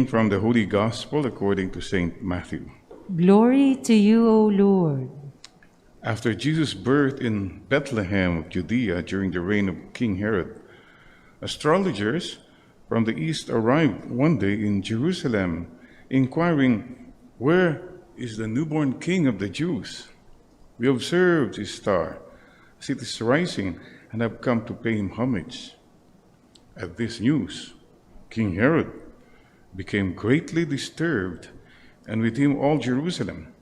From the Holy Gospel according to St. Matthew. Glory to you, O Lord. After Jesus' birth in Bethlehem of Judea during the reign of King Herod, astrologers from the east arrived one day in Jerusalem, inquiring, "Where is the newborn King of the Jews? We observed his star as it is rising and have come to pay him homage." At this news, King Herod became greatly disturbed, and with him all Jerusalem.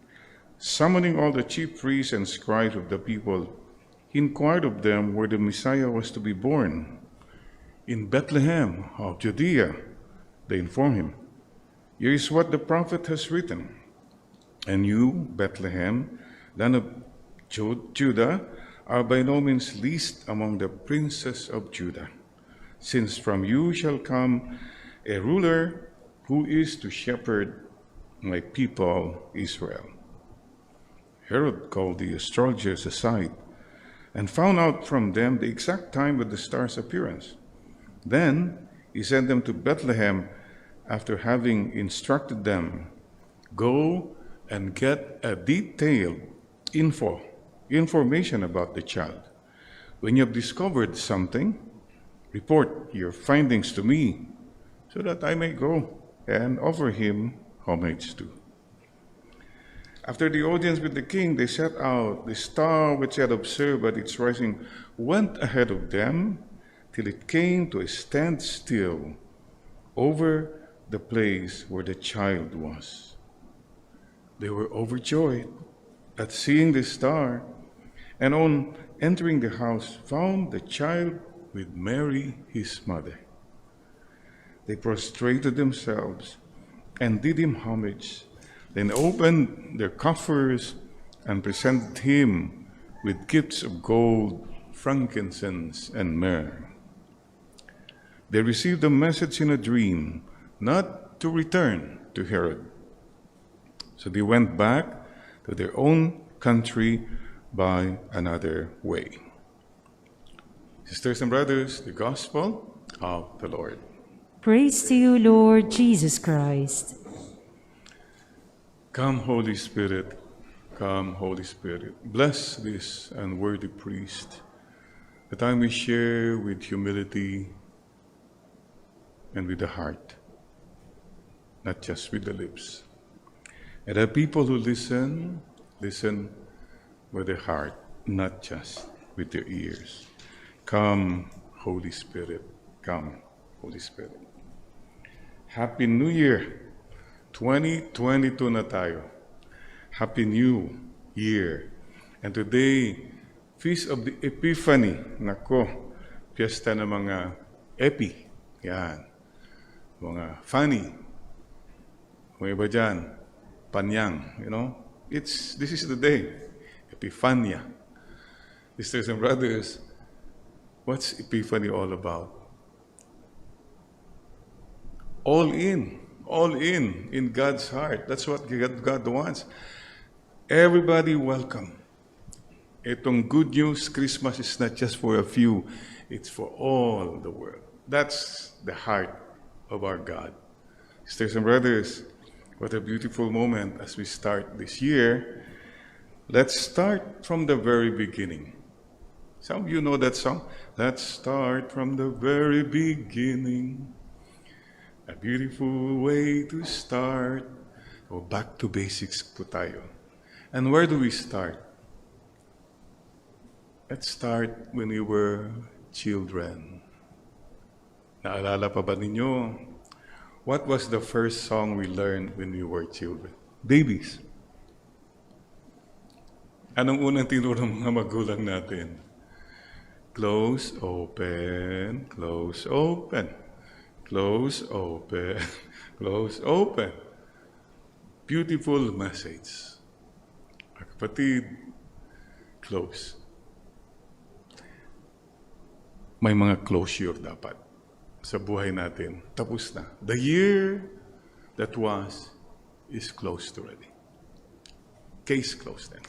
Summoning all the chief priests and scribes of the people, he inquired of them where the Messiah was to be born. "In Bethlehem of Judea," they informed him. "Here is what the prophet has written. And you, Bethlehem, land of Judah, are by no means least among the princes of Judah, since from you shall come a ruler who is to shepherd my people Israel." Herod called the astrologers aside and found out from them the exact time of the star's appearance. Then he sent them to Bethlehem after having instructed them, "Go and get a detailed information about the child. When you have discovered something, report your findings to me so that I may go and offer him homage too." After the audience with the king, they set out. The star which they had observed at its rising went ahead of them till it came to a standstill over the place where the child was. They were overjoyed at seeing the star, and on entering the house, found the child with Mary, his mother. They prostrated themselves and did him homage, then opened their coffers and presented him with gifts of gold, frankincense, and myrrh. They received a message in a dream not to return to Herod. So they went back to their own country by another way. Sisters and brothers, the Gospel of the Lord. Praise to you, Lord Jesus Christ. Come, Holy Spirit. Come, Holy Spirit. Bless this unworthy priest, that I may share with humility and with the heart, not just with the lips. And the people who listen with their heart, not just with their ears. Come, Holy Spirit. Come, Holy Spirit. Happy New Year! 2022 na tayo. Happy New Year. And today, Feast of the Epiphany. Nako, piyesta ng mga epi. Yan. Mga funny. Mga iba dyan, panyang. You know? This is the day. Epiphania. Sisters and brothers, what's Epiphany all about? All in God's heart. That's what God wants. Everybody welcome. Itong good news, Christmas is not just for a few, it's for all the world. That's the heart of our God. Sisters and brothers, what a beautiful moment as we start this year. Let's start from the very beginning. Some of you know that song. Let's start from the very beginning. A beautiful way to start. Go back to basics po tayo. And where do we start? Let's start when we were children. Naalala pa ba ninyo? What was the first song we learned when we were children? Babies. Anong unang tinuro ng mga magulang natin? Close, open, close, open. Close, open, close, open. Beautiful message. Kapatid, close. May mga closure dapat sa buhay natin. Tapos na. The year that was is closed already. Case closed then.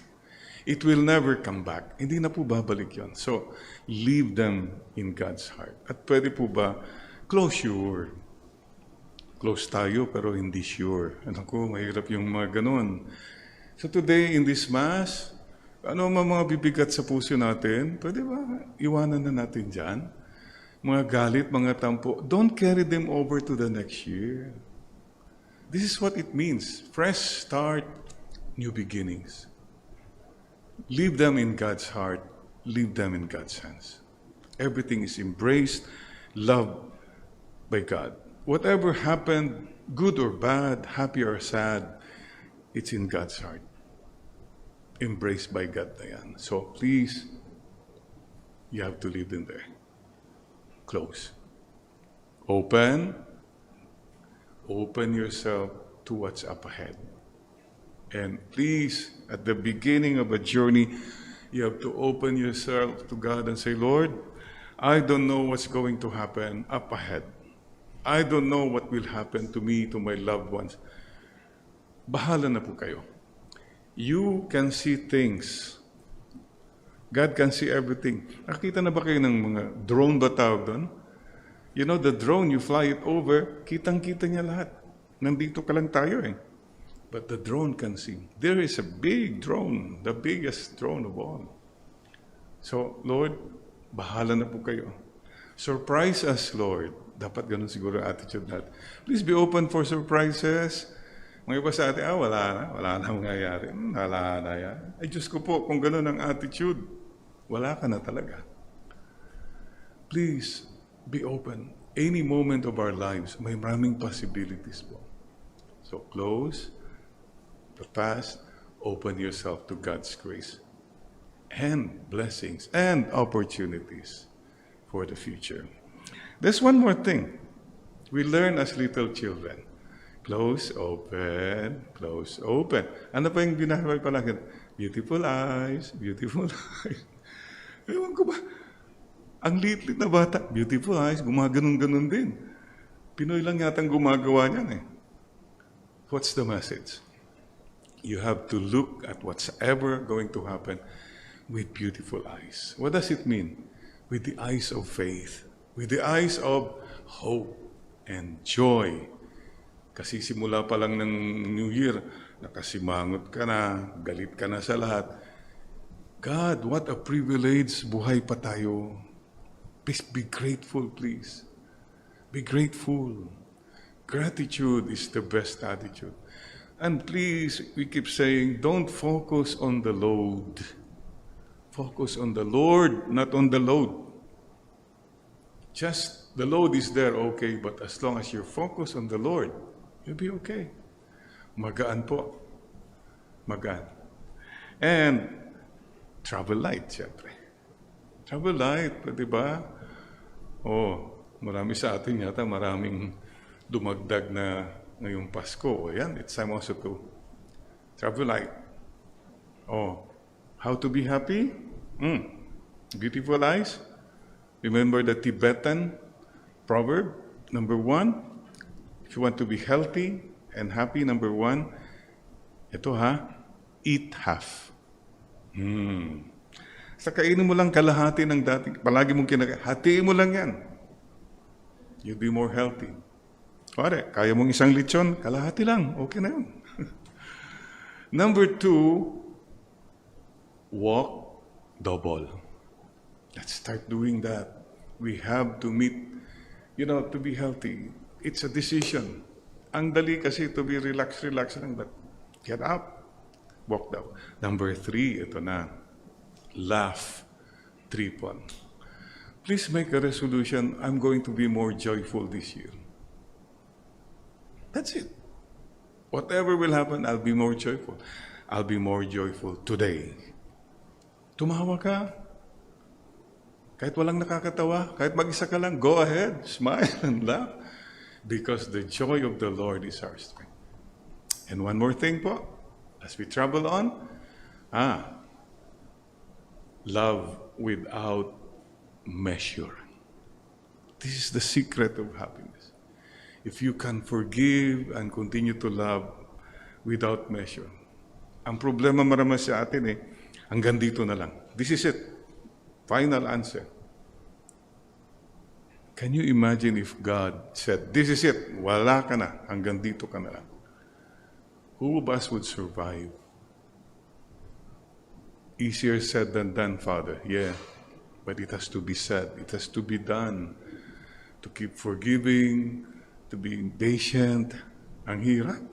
It will never come back. Hindi na po babalik yon. So, leave them in God's heart. At pwede po ba close your word. Close tayo pero hindi sure. Ano ko, mahirap yung mga ganun. So today, in this Mass, ano mga bibigat sa puso natin, pwede ba iwanan na natin dyan? Mga galit, mga tampo, don't carry them over to the next year. This is what it means. Fresh start, new beginnings. Leave them in God's heart. Leave them in God's hands. Everything is embraced, loved by God. Whatever happened, good or bad, happy or sad, it's in God's heart. Embraced by God na yan. So please, you have to leave them there. Close. Open yourself to what's up ahead. And please, at the beginning of a journey, you have to open yourself to God and say, Lord, I don't know what's going to happen up ahead. I don't know what will happen to me, to my loved ones. Bahala na po kayo. You can see things. God can see everything. Nakita na ba kayo ng mga drone ba tawag doon? You know, the drone, you fly it over, kitang-kita niya lahat. Nandito ka lang tayo eh. But the drone can see. There is a big drone, the biggest drone of all. So, Lord, bahala na po kayo. Surprise us, Lord. Dapat ganun siguro attitude natin. Please be open for surprises. Mga iba sa atin, wala na mangyayari. Wala na yan. Ay, Diyos ko po, kung ganun ang attitude, wala ka na talaga. Please, be open. Any moment of our lives, may maraming possibilities po. So, close the past, open yourself to God's grace and blessings and opportunities for the future. There's one more thing we learn as little children. Close, open, close, open. Ano pa yung binahawag palagi? Beautiful eyes, beautiful eyes. Ewan ko ba? Ang liit na bata, beautiful eyes, gumaganon-ganon din. Pinoy lang yatang gumagawa niyan eh. What's the message? You have to look at what's ever going to happen with beautiful eyes. What does it mean? With the eyes of faith. With the eyes of hope and joy. Kasi simula pa lang ng New Year, nakasimangot ka na, galit ka na sa lahat. God, what a privilege, buhay pa tayo. Please be grateful, please. Be grateful. Gratitude is the best attitude. And please, we keep saying, don't focus on the load. Focus on the Lord, not on the load. Just the load is there, okay, but as long as you're focused on the Lord, you'll be okay. Magaan po. Magaan. And travel light, siyempre. Travel light, di ba? Oh, marami sa atin yata, maraming dumagdag na ngayong Pasko. O yan, it's time also to travel light. Oh, how to be happy? Beautiful eyes. Remember the Tibetan proverb, number 1. If you want to be healthy and happy, number 1, ito eat half. Sa kainin mo lang kalahati ng dating, palagi mong hatiin mo lang yan. You'll be more healthy. Pare, kaya mong isang lechon, kalahati lang, okay na yun. Number 2, walk double. Let's start doing that. We have to meet, to be healthy. It's a decision. Ang dali kasi to be relax lang, but get up, walk down. Number 3, ito na. Laugh, triple. Please make a resolution, I'm going to be more joyful this year. That's it. Whatever will happen, I'll be more joyful. I'll be more joyful today. Tumawa ka. Kahit walang nakakatawa, kahit mag-isa ka lang, go ahead, smile and laugh. Because the joy of the Lord is our strength. And one more thing po, as we travel on, love without measure. This is the secret of happiness. If you can forgive and continue to love without measure. Ang problema marami sa atin hanggang dito na lang. This is it. Final answer. Can you imagine if God said, this is it, wala ka na, hanggang dito ka na lang? Who of us would survive? Easier said than done, Father. Yeah, but it has to be said. It has to be done. To keep forgiving, to be patient. Ang hirap.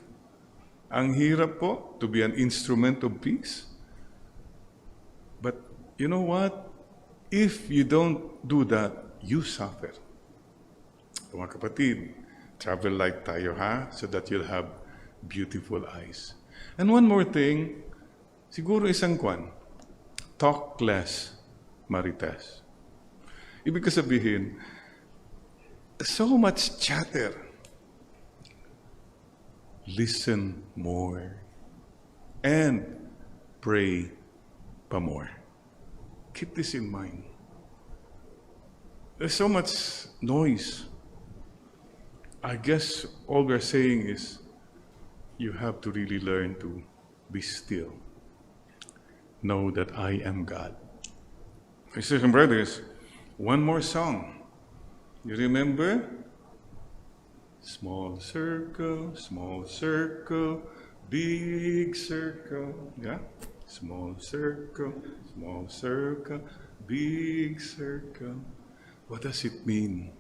Ang hirap po to be an instrument of peace. But you know what? If you don't do that, you suffer. Mga kapatid, travel light tayo ha, so that you'll have beautiful eyes. And one more thing, siguro isang kwan, talk less, marites. Ibig sabihin, so much chatter. Listen more. And pray pa more. Keep this in mind. There's so much noise. I guess all we're saying is you have to really learn to be still. Know that I am God. Sisters and brothers, one more song. You remember? Small circle, big circle. Yeah? Small circle, big circle. What does it mean?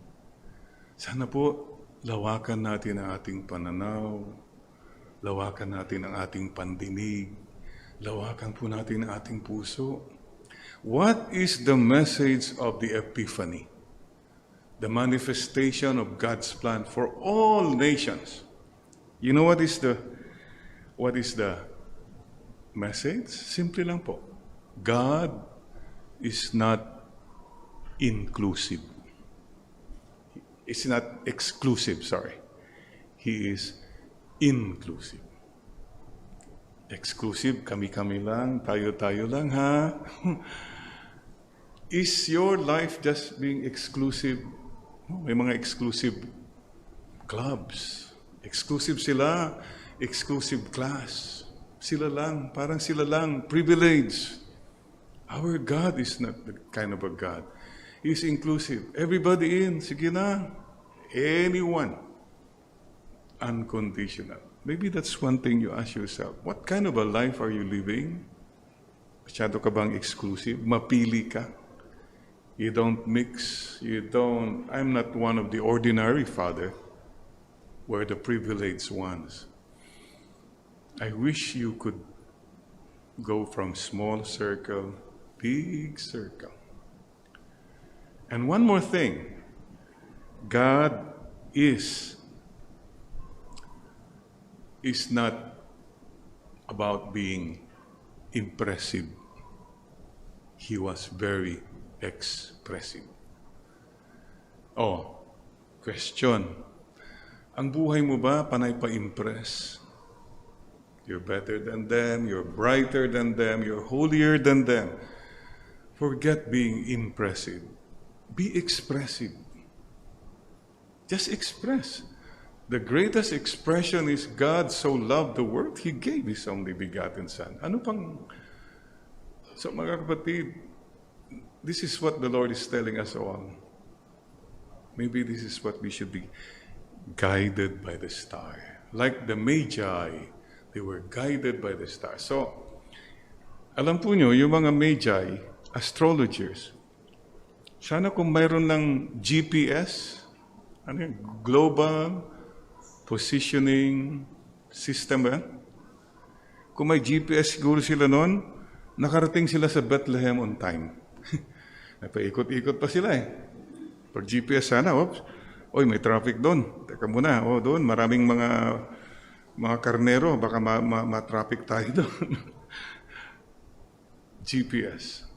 Sana po, lawakan natin ang ating pananaw, lawakan natin ang ating pandinig, lawakan po natin ang ating puso. What is the message of the Epiphany? The manifestation of God's plan for all nations. You know what is the message? Simple lang po. God is not inclusive. It's not exclusive, sorry. He is inclusive. Exclusive, kami-kami lang, tayo-tayo lang, ha? Is your life just being exclusive? May mga exclusive clubs. Exclusive sila, exclusive class. Sila lang, parang sila lang, privileged. Our God is not the kind of a God. He's inclusive. Everybody in, sige na. Anyone. Unconditional. Maybe that's one thing you ask yourself. What kind of a life are you living? Masyado ka bang exclusive? Mapili ka? You don't mix. I'm not one of the ordinary, Father. We're the privileged ones. I wish you could go from small circle, big circle. And one more thing, God is not about being impressive. He was very expressive. Oh, question. Ang buhay mo ba panay pa-impress? You're better than them, you're brighter than them, you're holier than them. Forget being impressive. Be expressive. Just express. The greatest expression is God so loved the world, He gave His only begotten Son. Ano pang... So mga kapatid, this is what the Lord is telling us all. Maybe this is what we should be guided by the star. Like the Magi, they were guided by the star. So, alam po nyo, yung mga Magi, astrologers, sana kung mayroon ng GPS, ano yun, Global Positioning System ba? Kung may GPS siguro sila noon, nakarating sila sa Bethlehem on time. Napaikot-ikot pa sila eh. Pag GPS sana, oops, oy, may traffic doon. Teka muna, doon, maraming mga karnero, baka ma-traffic tayo doon. GPS.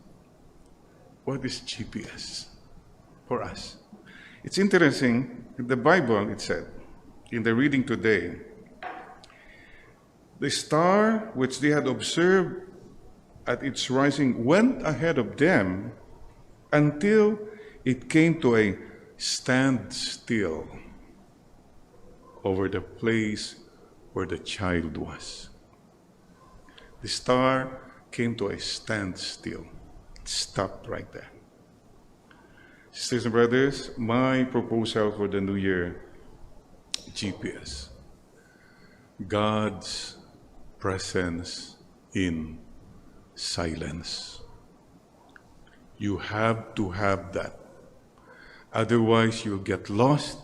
What is GPS for us? It's interesting, in the Bible it said, in the reading today, the star which they had observed at its rising went ahead of them until it came to a standstill over the place where the child was. The star came to a standstill. It stopped right there. Sisters and brothers, my proposal for the new year, GPS. God's presence in silence. You have to have that. Otherwise, you'll get lost.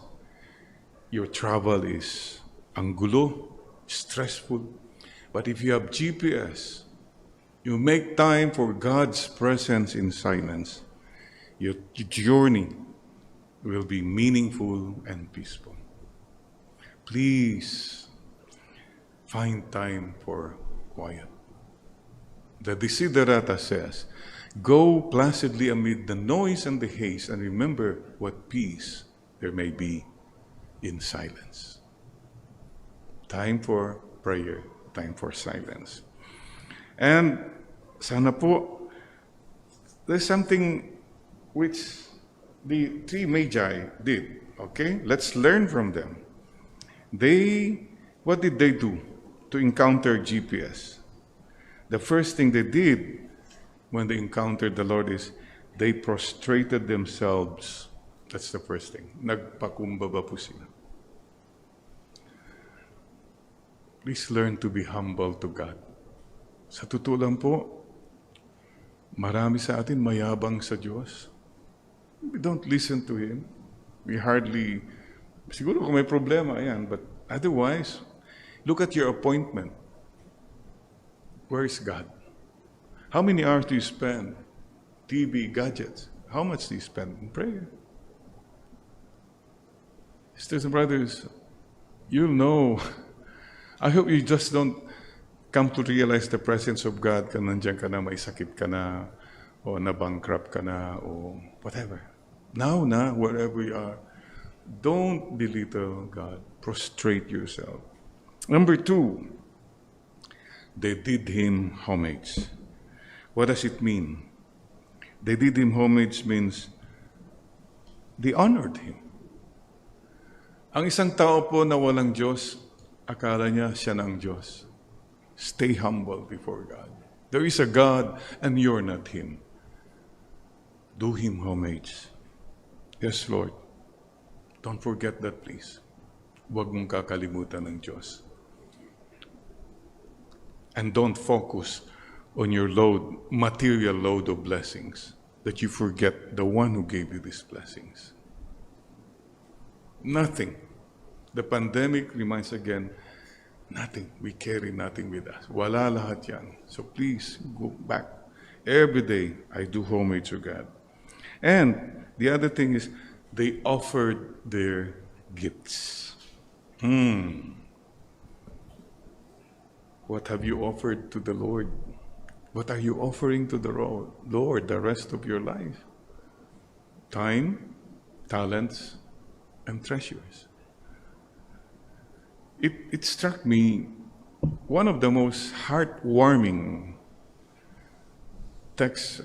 Your travel is anggulo, stressful. But if you have GPS, you make time for God's presence in silence. Your journey will be meaningful and peaceful. Please find time for quiet. The Desiderata says, go placidly amid the noise and the haste, and remember what peace there may be in silence. Time for prayer, time for silence. And sana po, there's something which the three magi did. Okay? Let's learn from them. What did they do to encounter GPS? The first thing they did when they encountered the Lord is they prostrated themselves. That's the first thing. Nagpakumbaba po sila. Please learn to be humble to God. Sa totoo lang po, marami sa atin mayabang sa Diyos. We don't listen to Him. We hardly, siguro kung may problema, ayan, but otherwise, look at your appointment. Where is God? How many hours do you spend? TV, gadgets. How much do you spend in prayer? Sisters and brothers, you'll know. I hope you just don't come to realize the presence of God kung nandiyan ka na, may sakit ka na, o na-bankrupt ka na, o whatever. Now na, wherever you are, don't belittle God. Prostrate yourself. Number 2, they did Him homage. What does it mean? They did Him homage means they honored Him. Ang isang tao po na walang Diyos, akala niya siya ng Diyos. Stay humble before God. There is a God and you're not Him. Do Him homage. Yes, Lord. Don't forget that, please. Huwag mong kakalimutan ng Diyos. And don't focus on your load, material load of blessings, that you forget the one who gave you these blessings. Nothing. The pandemic reminds again, nothing. We carry nothing with us. Wala lahat yan. So please, go back. Every day, I do homage to God. And the other thing is, they offered their gifts. What have you offered to the Lord? What are you offering to the Lord the rest of your life? Time, talents, and treasures. It struck me, one of the most heartwarming texts,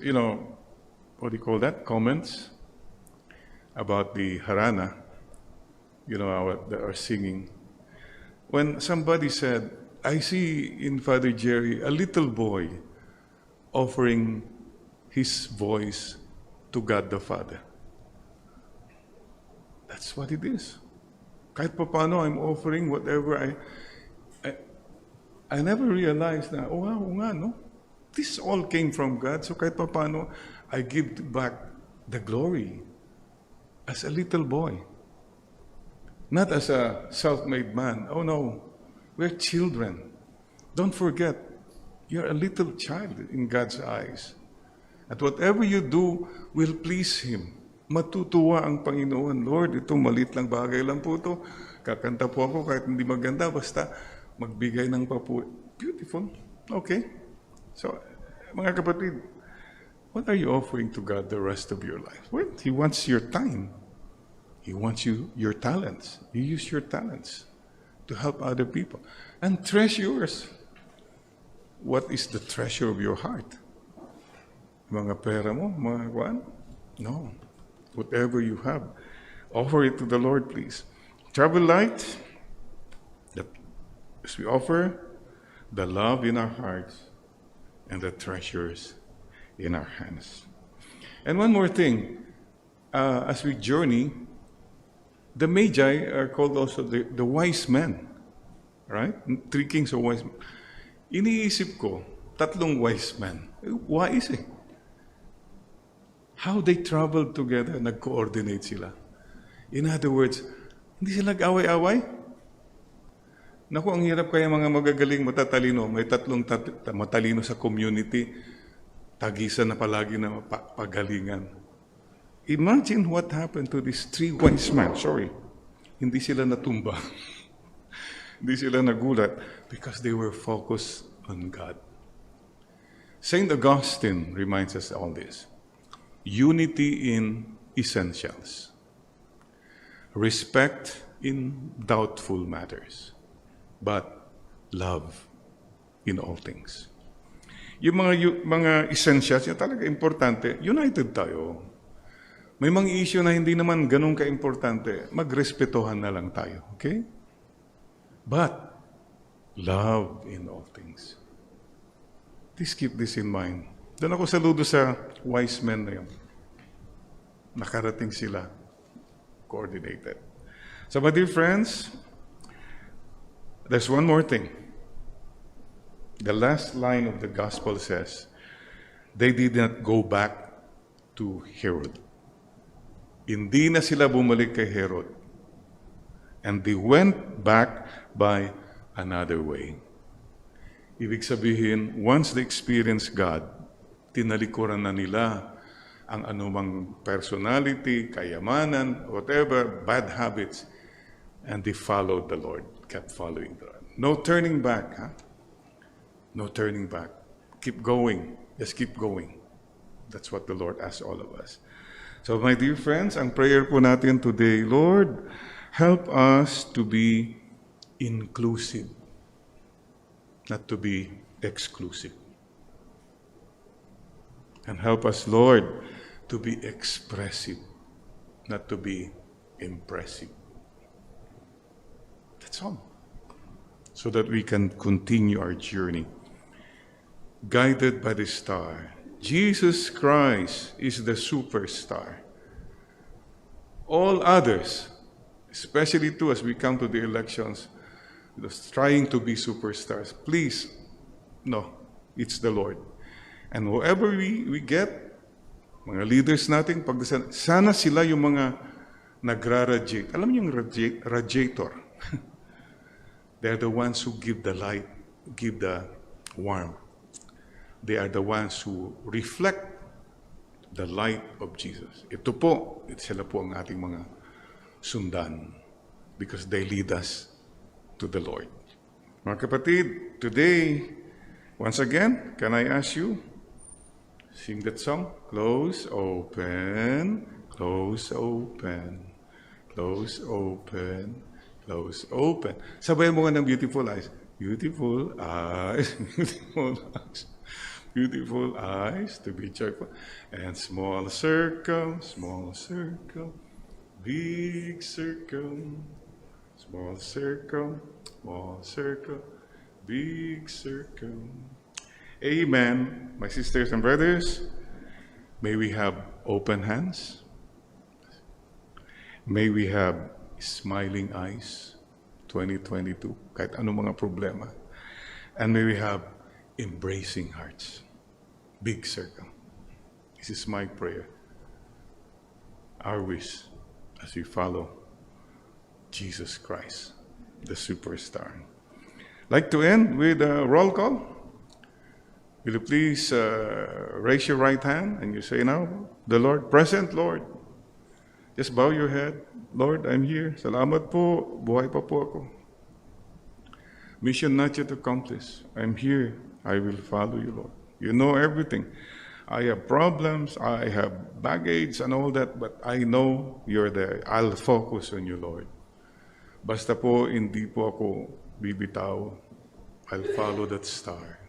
what do you call that? Comments about the Harana, our singing. When somebody said, I see in Father Jerry a little boy offering his voice to God the Father. That's what it is. Kahit pa paano, I'm offering whatever I never realized na, no? This all came from God. So kahit pa paano, I give back the glory as a little boy. Not as a self-made man. Oh no, we're children. Don't forget, you're a little child in God's eyes. At whatever you do will please Him. Matutuwa ang Panginoon. Lord, ito maliit lang bagay lang po ito. Kakanta po ako kahit hindi maganda, basta magbigay ng papuri. Beautiful. Okay. So, mga kapatid, what are you offering to God the rest of your life? Well, He wants your time. He wants your talents. You use your talents to help other people. And treasures. What is the treasure of your heart? Mga pera mo, mga kwan? No. Whatever you have, offer it to the Lord, please. Travel light, as we offer the love in our hearts and the treasures in our hands. And one more thing, as we journey, the Magi are called also the wise men. Right? 3 kings of wise men. Iniisip ko, 3 wise men. Wise eh. How they traveled together, nag-coordinate sila. In other words, hindi sila nag-away-away. Naku, ang hirap kaya mga magagaling, matatalino. May 3 matalino sa community, tagisan na palagi na pagalingan. Imagine what happened to these 3 wise men. Sorry, hindi sila natumba. Hindi sila nagulat because they were focused on God. St. Augustine reminds us all this. Unity in essentials. Respect in doubtful matters. But love in all things. Yung mga essentials, yung talaga importante, united tayo. May mga issue na hindi naman ganun ka-importante, magrespetohan na lang tayo. Okay? But love in all things. Please keep this in mind. Doon ako saludo sa wise men na yun. Nakarating sila. Coordinated. So, my dear friends, there's one more thing. The last line of the gospel says, they did not go back to Herod. Hindi na sila bumalik kay Herod. And they went back by another way. Ibig sabihin, once they experienced God, tinalikuran na nila ang anumang personality, kayamanan, whatever, bad habits, and they followed the Lord, kept following the Lord. No turning back, huh? No turning back. Keep going. Just keep going. That's what the Lord asks all of us. So, my dear friends, ang prayer po natin today, Lord, help us to be inclusive, not to be exclusive. And help us, Lord, to be expressive, not to be impressive. That's all. So that we can continue our journey, guided by the star. Jesus Christ is the superstar. All others, especially too as we come to the elections, those trying to be superstars, please, no, it's the Lord. And whoever we get, mga leaders natin, pagdasal, sana sila yung mga nagra-radiate. Alam niyo yung radiator? They're the ones who give the light, give the warmth. They are the ones who reflect the light of Jesus. Ito po, sila po ang ating mga sundan because they lead us to the Lord. Mga kapatid, today, once again, can I ask you, sing that song? Close, open, close, open, close, open, close, open. Sabayan mo nga ng beautiful eyes. Beautiful eyes, beautiful eyes. Beautiful eyes to be joyful. And small circle, big circle, small circle, big circle. Amen. My sisters and brothers, may we have open hands. May we have smiling eyes, 2022, kahit anong mga problema. And may we have embracing hearts. Big circle. This is my prayer. Our wish as we follow Jesus Christ, the superstar. Like to end with a roll call. Will you please raise your right hand and you say now, the Lord, present Lord. Just bow your head. Lord, I'm here. Salamat po. Buhay pa po ako. Mission not yet accomplished. I'm here. I will follow you, Lord. You know everything. I have problems, I have baggage and all that, but I know you're there. I'll focus on you, Lord. Basta po, hindi po ako bibitaw. I'll follow that star.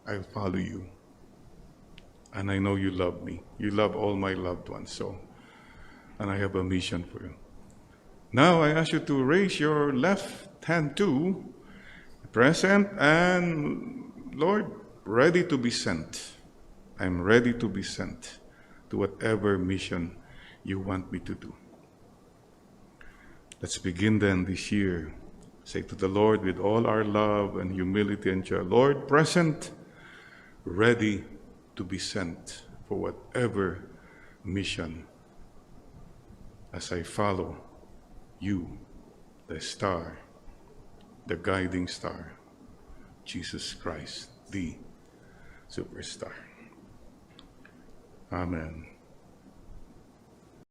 I'll follow you. And I know you love me. You love all my loved ones, and I have a mission for you. Now, I ask you to raise your left hand too, present, and Lord, ready to be sent. I'm ready to be sent to whatever mission you want me to do. Let's begin then this year. Say to the Lord with all our love and humility and joy, Lord, present, ready to be sent for whatever mission as I follow you, the star, the guiding star, Jesus Christ, the superstar. Amen.